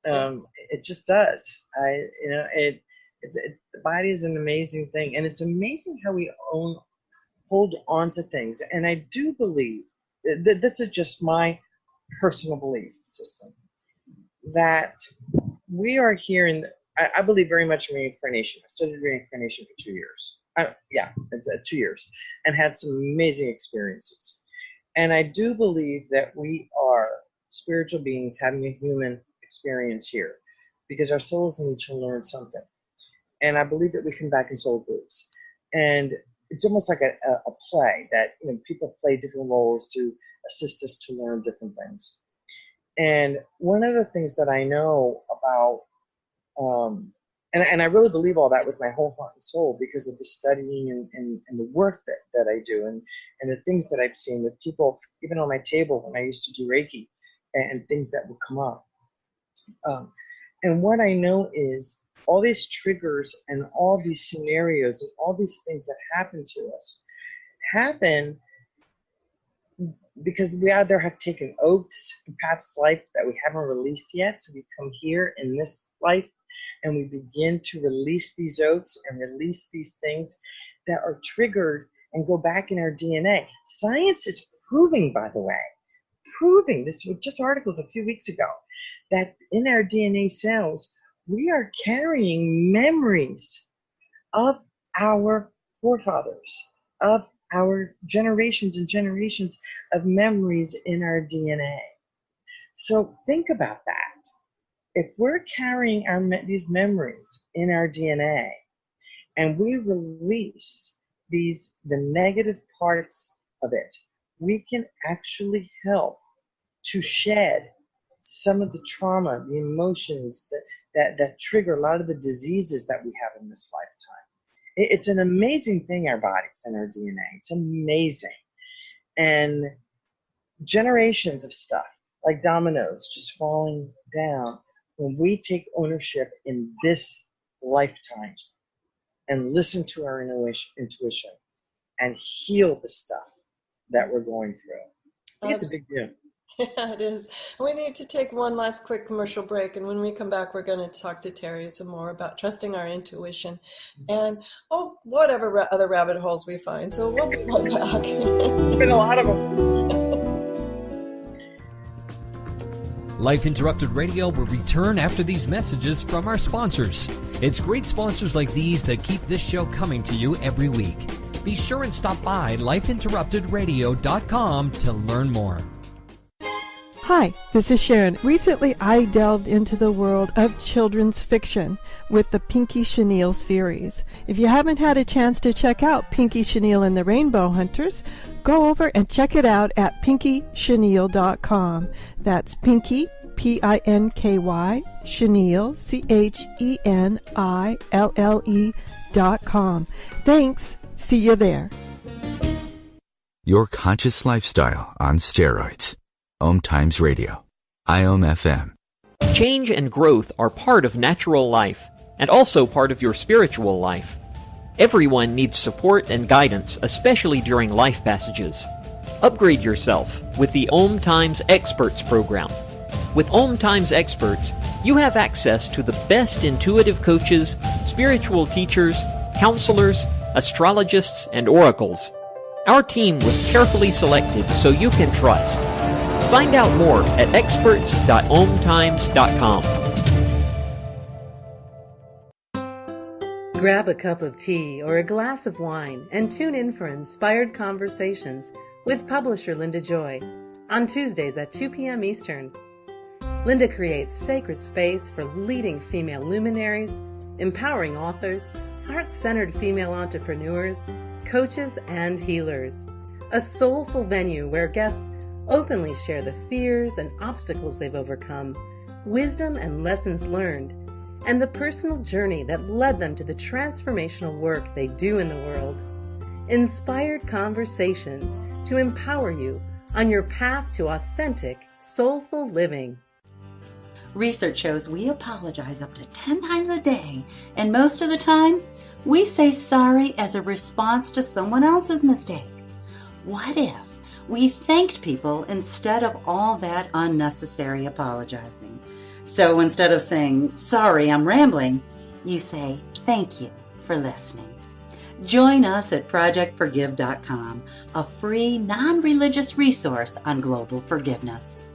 It just does. The body is an amazing thing, and it's amazing how we hold on to things. And I do believe that this is just my personal belief system, that we are here I believe very much in reincarnation. I studied reincarnation for 2 years. 2 years, and had some amazing experiences. And I do believe that we are spiritual beings having a human experience here, because our souls need to learn something. And I believe that we come back in soul groups. And it's almost like a play that people play different roles to assist us to learn different things. And one of the things that I know about, and I really believe all that with my whole heart and soul, because of the studying and the work that I do, and the things that I've seen with people, even on my table when I used to do Reiki, and things that would come up. And what I know is all these triggers and all these scenarios and all these things that happen to us happen because we either have taken oaths in past life that we haven't released yet. So we come here in this life and we begin to release these oaths and release these things that are triggered and go back in our DNA. Science is proving, by the way, this was just articles a few weeks ago, that in our DNA cells, we are carrying memories of our forefathers, of our generations and generations of memories in our DNA. So think about that. If we're carrying these memories in our DNA and we release the negative parts of it, we can actually help to shed some of the trauma, the emotions that trigger a lot of the diseases that we have in this lifetime. It's an amazing thing, our bodies and our DNA. It's amazing. And generations of stuff, like dominoes just falling down, when we take ownership in this lifetime and listen to our intuition and heal the stuff that we're going through. I think it's a big deal. Yeah, it is. We need to take one last quick commercial break, and when we come back, we're going to talk to Terry some more about trusting our intuition and whatever other rabbit holes we find. So we'll be right back. There's been a lot of them. Life Interrupted Radio will return after these messages from our sponsors. It's great sponsors like these that keep this show coming to you every week. Be sure and stop by lifeinterruptedradio.com to learn more. Hi, this is Sharon. Recently, I delved into the world of children's fiction with the Pinky Chenille series. If you haven't had a chance to check out Pinky Chenille and the Rainbow Hunters, go over and check it out at pinkychenille.com. That's Pinky, P-I-N-K-Y, Chenille, CHENILLE.com. Thanks. See you there. Your conscious lifestyle on steroids. OMTimes Radio. IOM FM. Change and growth are part of natural life, and also part of your spiritual life. Everyone needs support and guidance, especially during life passages. Upgrade yourself with the OMTimes Experts program. With OMTimes Experts, you have access to the best intuitive coaches, spiritual teachers, counselors, astrologists, and oracles. Our team was carefully selected so you can trust. Find out more at experts.omtimes.com. Grab a cup of tea or a glass of wine and tune in for inspired conversations with publisher Linda Joy on Tuesdays at 2 p.m. Eastern. Linda creates sacred space for leading female luminaries, empowering authors, heart-centered female entrepreneurs, coaches, and healers. A soulful venue where guests openly share the fears and obstacles they've overcome, wisdom and lessons learned, and the personal journey that led them to the transformational work they do in the world. Inspired conversations to empower you on your path to authentic, soulful living. Research shows we apologize up to 10 times a day, and most of the time, we say sorry as a response to someone else's mistake. What if we thanked people instead of all that unnecessary apologizing? So instead of saying, sorry, I'm rambling, you say, thank you for listening. Join us at projectforgive.com, a free, non-religious resource on global forgiveness.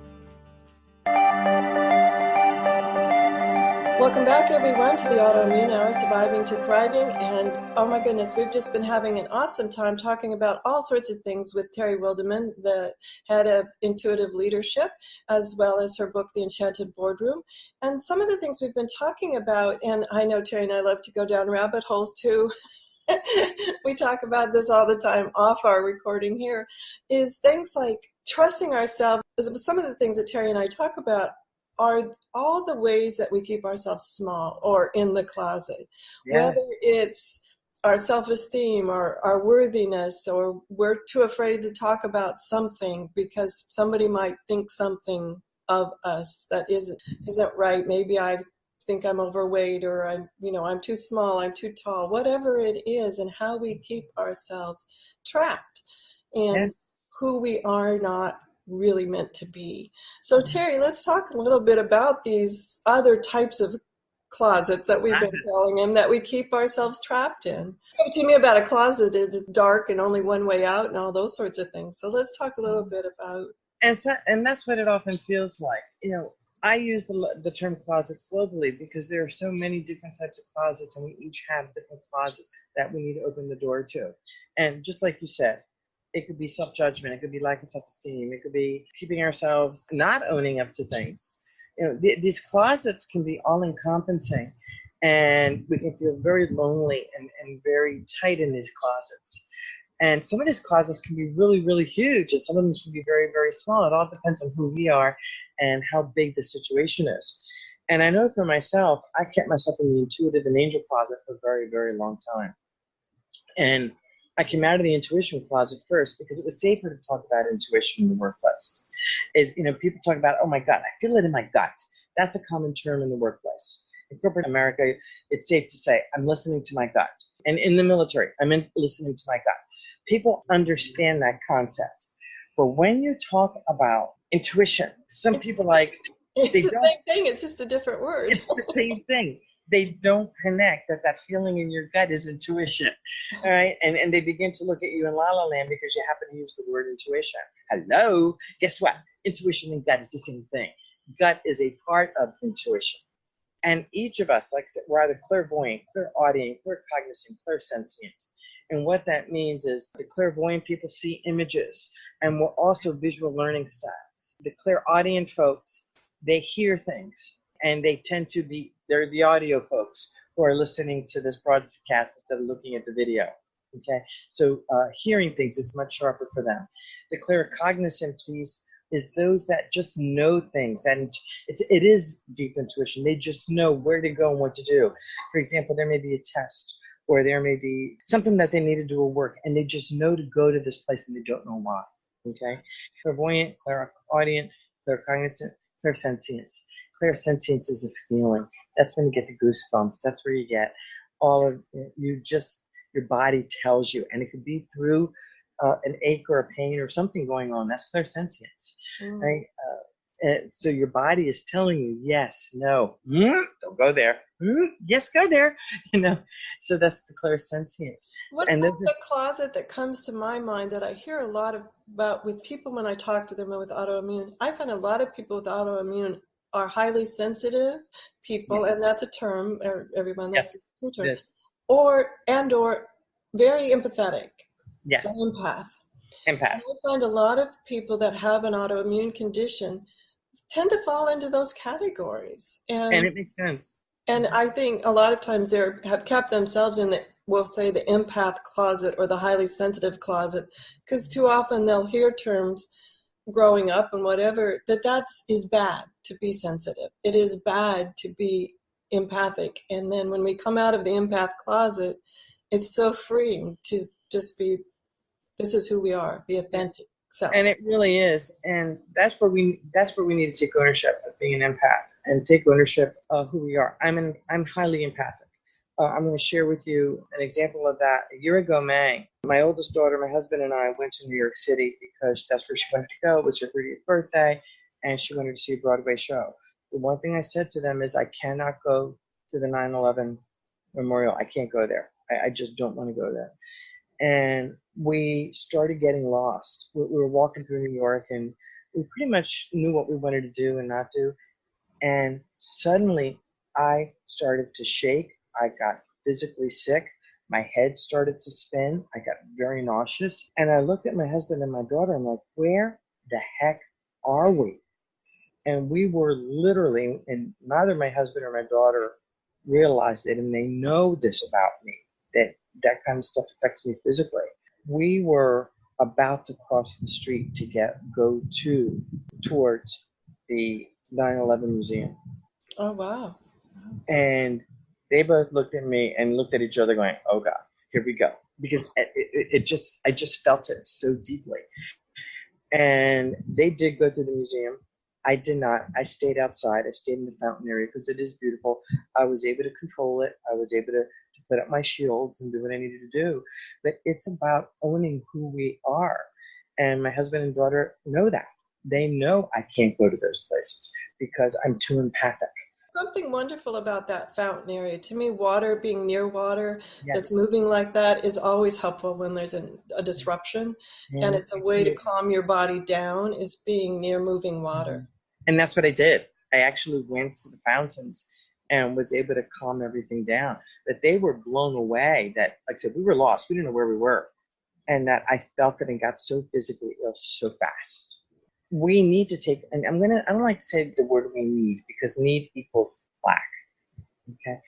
Welcome back, everyone, to the Autoimmune Hour, Surviving to Thriving. And oh my goodness, we've just been having an awesome time talking about all sorts of things with Terry Wildemann, the head of Intuitive Leadership, as well as her book, The Enchanted Boardroom. And some of the things we've been talking about, and I know Terry and I love to go down rabbit holes too. We talk about this all the time off our recording here, is things like trusting ourselves. Some of the things that Terry and I talk about are all the ways that we keep ourselves small or in the closet. Yes. Whether it's our self-esteem or our worthiness, or we're too afraid to talk about something because somebody might think something of us that isn't right. Maybe I think I'm overweight, or I'm too small, I'm too tall, whatever it is, and how we keep ourselves trapped in who we are not really meant to be. So Terry, let's talk a little bit about these other types of closets that we've been calling them, that we keep ourselves trapped in. Talk to me about a closet that's dark and only one way out and all those sorts of things. So let's talk a little bit about. And that's what it often feels like. I use the term closets globally because there are so many different types of closets, and we each have different closets that we need to open the door to. And just like you said, it could be self-judgment, it could be lack of self-esteem, it could be keeping ourselves not owning up to things. You know, these closets can be all-encompassing, and we can feel very lonely and very tight in these closets. And some of these closets can be really, really huge, and some of them can be very, very small. It all depends on who we are and how big the situation is. And I know for myself, I kept myself in the intuitive and angel closet for a very, very long time. And I came out of the intuition closet first because it was safer to talk about intuition in the workplace. People talk about, oh my God, I feel it in my gut. That's a common term in the workplace. In corporate America, it's safe to say, I'm listening to my gut. And in the military, listening to my gut. People understand that concept. But when you talk about intuition, some people it's the same thing. It's just a different word. It's the same thing. They don't connect that feeling in your gut is intuition. All right. And they begin to look at you in la la land because you happen to use the word intuition. Hello. Guess what? Intuition and gut is the same thing. Gut is a part of intuition. And each of us, like I said, we're either clairvoyant, clairaudient, claircognizant, clairsentient. And what that means is the clairvoyant people see images, and we're also visual learning styles. The clairaudient folks, they hear things, and they tend to be, they're the audio folks who are listening to this broadcast instead of looking at the video. Okay, so hearing things, it's much sharper for them. The claircognizant piece is those that just know things. That it is deep intuition. They just know where to go and what to do. For example, there may be a test, or there may be something that they need to do at work, and they just know to go to this place and they don't know why. Okay? Clairvoyant, clairaudient, claircognizant, clairsentience. Clairsentience is a feeling. That's when you get the goosebumps. That's where you get all of your body tells you, and it could be through an ache or a pain or something going on. That's clairsentience, right? So your body is telling you, yes, no, don't go there. Yes, go there. So that's the clairsentience. What's the closet that comes to my mind that I hear a lot about with people when I talk to them with autoimmune? I find a lot of people with autoimmune are highly sensitive people, and that's a term, everyone, that's a term, yes. or very empathetic. Yes. Empath. And I find a lot of people that have an autoimmune condition tend to fall into those categories. And it makes sense. And I think a lot of times they have kept themselves in we'll say the empath closet or the highly sensitive closet, because too often they'll hear terms growing up and whatever, that is bad to be sensitive. It is bad to be empathic. And then when we come out of the empath closet, it's so freeing to just be, this is who we are, the authentic self. And it really is. And that's where we need to take ownership of being an empath and take ownership of who we are. I'm highly empathic. I'm going to share with you an example of that. A year ago, May, my oldest daughter, my husband, and I went to New York City because that's where she wanted to go. It was her 30th birthday, and she wanted to see a Broadway show. The one thing I said to them is, I cannot go to the 9/11 memorial. I can't go there. I just don't want to go there. And we started getting lost. We were walking through New York, and we pretty much knew what we wanted to do and not do. And suddenly, I started to shake. I got physically sick. My head started to spin. I got very nauseous. And I looked at my husband and my daughter. I'm like, where the heck are we? And we were literally, and neither my husband or my daughter realized it, and they know this about me, that kind of stuff affects me physically. We were about to cross the street to go towards the 9/11 museum. Oh, wow. And they both looked at me and looked at each other going, oh God, here we go. Because I just felt it so deeply. And they did go to the museum. I did not. I stayed outside. I stayed in the fountain area because it is beautiful. I was able to control it. I was able to put up my shields and do what I needed to do. But it's about owning who we are. And my husband and daughter know that. They know I can't go to those places because I'm too empathic. Something wonderful about that fountain area. To me, water, being near water that's moving like that is always helpful when there's a disruption. Yeah, and it's a way to calm your body down, is being near moving water. And that's what I did. I actually went to the fountains and was able to calm everything down. That they were blown away that, like I said, we were lost. We didn't know where we were. And that I felt it and got so physically ill so fast. We need to take, and I don't like to say the word we need, because need equals lack. Okay.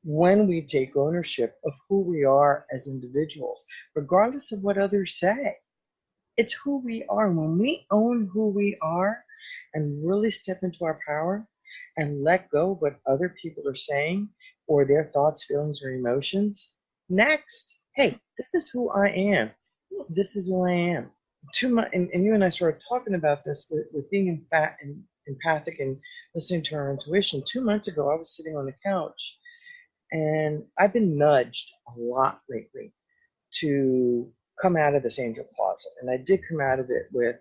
When we take ownership of who we are as individuals, regardless of what others say, it's who we are. When we own who we are and really step into our power and let go of what other people are saying or their thoughts, feelings, or emotions, next, hey, this is who I am. This is who I am. And you and I started talking about this with being empathic and listening to our intuition. 2 months ago, I was sitting on the couch, and I've been nudged a lot lately to come out of this angel closet. And I did come out of it with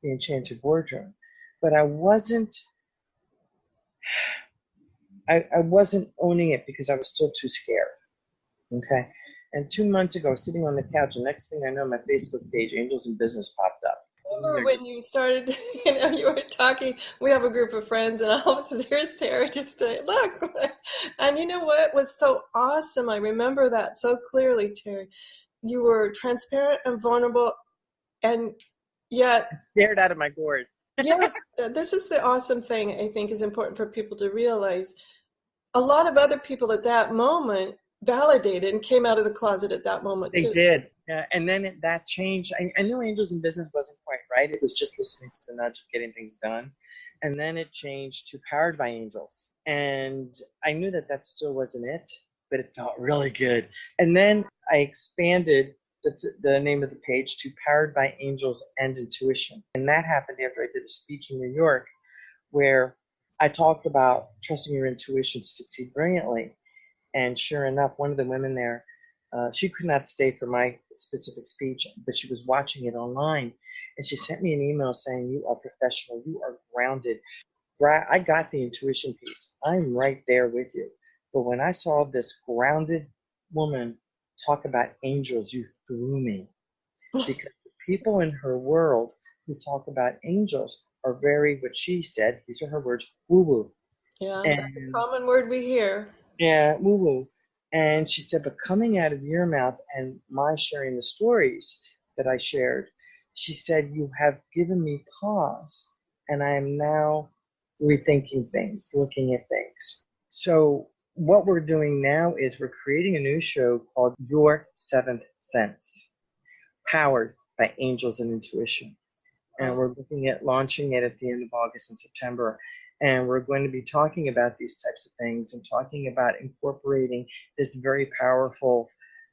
the Enchanted Boardroom, but I wasn't owning it because I was still too scared. Okay. And 2 months ago, sitting on the couch, the next thing I know, my Facebook page, Angels in Business, popped up. Remember when you started, you were talking, we have a group of friends, and all of a sudden, here's Terry just to look. And you know what was so awesome? I remember that so clearly, Terry. You were transparent and vulnerable, and yet Scared out of my gourd. Yes, this is the awesome thing I think is important for people to realize. A lot of other people at that moment validated and came out of the closet at that moment They too. did. And then that changed. I knew Angels in Business wasn't quite right. It was just listening to the nudge of getting things done. And then it changed to Powered by Angels. And I knew that still wasn't it, but it felt really good. And then I expanded the name of the page to Powered by Angels and Intuition. And that happened after I did a speech in New York where I talked about trusting your intuition to succeed brilliantly. And sure enough, one of the women there, she could not stay for my specific speech, but she was watching it online. And she sent me an email saying, you are professional, you are grounded. I got the intuition piece. I'm right there with you. But when I saw this grounded woman talk about angels, you threw me. Because the people in her world who talk about angels are very, what she said, these are her words, woo-woo. Yeah, that's a common word we hear. Yeah, woo-woo. And she said, but coming out of your mouth and my sharing the stories that I shared, she said, you have given me pause, and I am now rethinking things, looking at things. So what we're doing now is we're creating a new show called Your Seventh Sense, powered by Angels and Intuition. And we're looking at launching it at the end of August and September. And we're going to be talking about these types of things and talking about incorporating this very powerful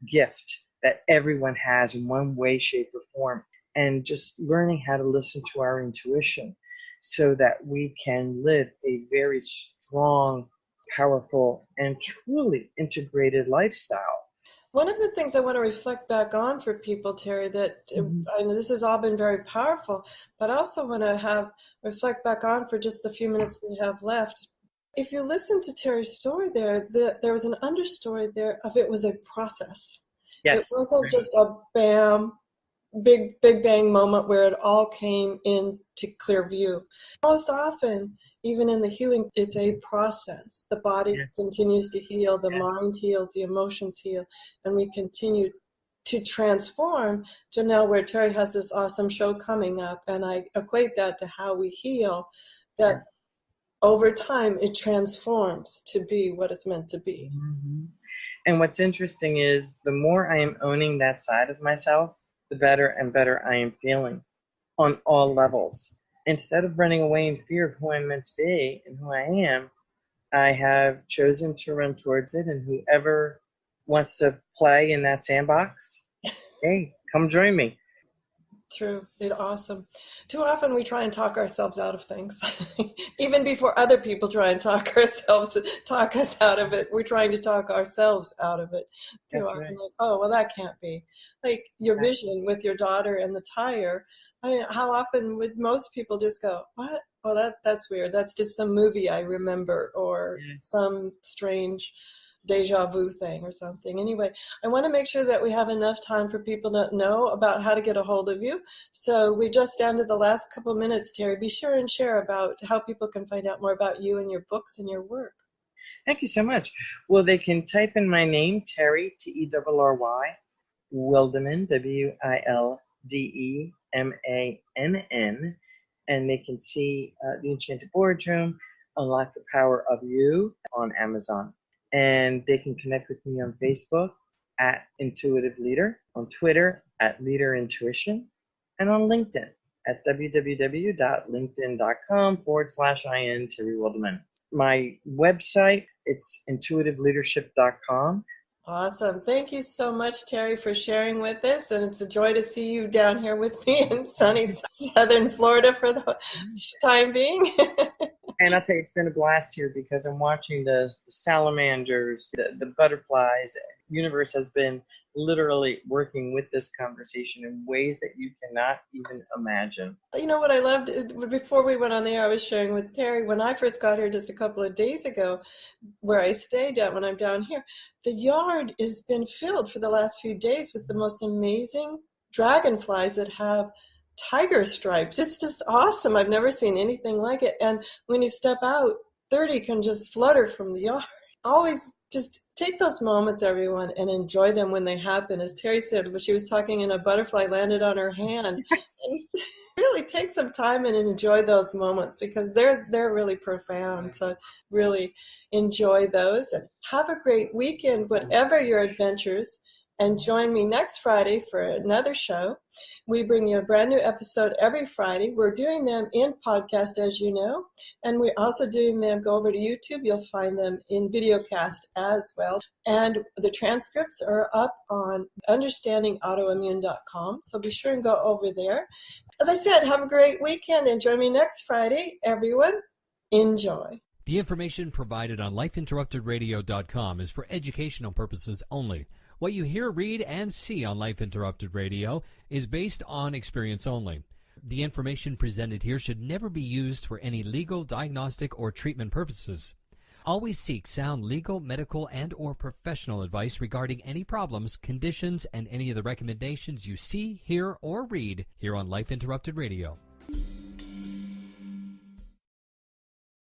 gift that everyone has in one way, shape, or form, and just learning how to listen to our intuition so that we can live a very strong, powerful, and truly integrated lifestyle. One of the things I want to reflect back on for people, Terry, that I know this has all been very powerful, but I also want to reflect back on for just the few minutes we have left. If you listen to Terry's story there was an understory there of it was a process. Yes. It wasn't just a bam, big bang moment where it all came into clear view. Most often, even in the healing, it's a process. The body continues to heal, the mind heals, the emotions heal, and we continue to transform to now where Terry has this awesome show coming up, and I equate that to how we heal, that over time it transforms to be what it's meant to be. Mm-hmm. And what's interesting is the more I am owning that side of myself, the better and better I am feeling on all levels. Instead of running away in fear of who I'm meant to be and who I am, I have chosen to run towards it. And whoever wants to play in that sandbox, hey, come join me. True. It's awesome. Too often we try and talk ourselves out of things. Even before other people try and talk us out of it, we're trying to talk ourselves out of it. Too That's often, right. like, oh, well, that can't be. Like your vision with your daughter and the tire. I mean, how often would most people just go, what? Well, that's weird. That's just some movie I remember or some strange deja vu thing or something. Anyway, I want to make sure that we have enough time for people to know about how to get a hold of you. So we just down to the last couple minutes, Terry. Be sure and share about how people can find out more about you and your books and your work. Thank you so much. Well, they can type in my name, Terry, Terry, Wildemann, Wildemann, and they can see The Enchanted Boardroom, Unlock the Power of You on Amazon. And they can connect with me on Facebook at Intuitive Leader, on Twitter at Leader Intuition, and on LinkedIn at www.linkedin.com/IN Terry Wildemann. My website, it's intuitiveleadership.com. Awesome. Thank you so much, Terry, for sharing with us. And it's a joy to see you down here with me in sunny southern Florida for the time being. And I'll tell you, it's been a blast here because I'm watching the salamanders, the butterflies. The universe has been literally working with this conversation in ways that you cannot even imagine. You know what I loved, before we went on the air, I was sharing with Terry, when I first got here just a couple of days ago, where I stayed at when I'm down here, the yard has been filled for the last few days with the most amazing dragonflies that have tiger stripes. It's just awesome. I've never seen anything like it. And when you step out, 30 can just flutter from the yard. Always just take those moments, everyone, and enjoy them when they happen. As Terry said, when she was talking and a butterfly landed on her hand. Yes. Really take some time and enjoy those moments because they're really profound. So really enjoy those and have a great weekend, whatever your adventures. And join me next Friday for another show. We bring you a brand new episode every Friday. We're doing them in podcast, as you know. And we're also doing them, go over to YouTube. You'll find them in videocast as well. And the transcripts are up on understandingautoimmune.com. So be sure and go over there. As I said, have a great weekend and join me next Friday. Everyone, enjoy. The information provided on lifeinterruptedradio.com is for educational purposes only. What you hear, read, and see on Life Interrupted Radio is based on experience only. The information presented here should never be used for any legal, diagnostic, or treatment purposes. Always seek sound legal, medical, and or professional advice regarding any problems, conditions, and any of the recommendations you see, hear, or read here on Life Interrupted Radio.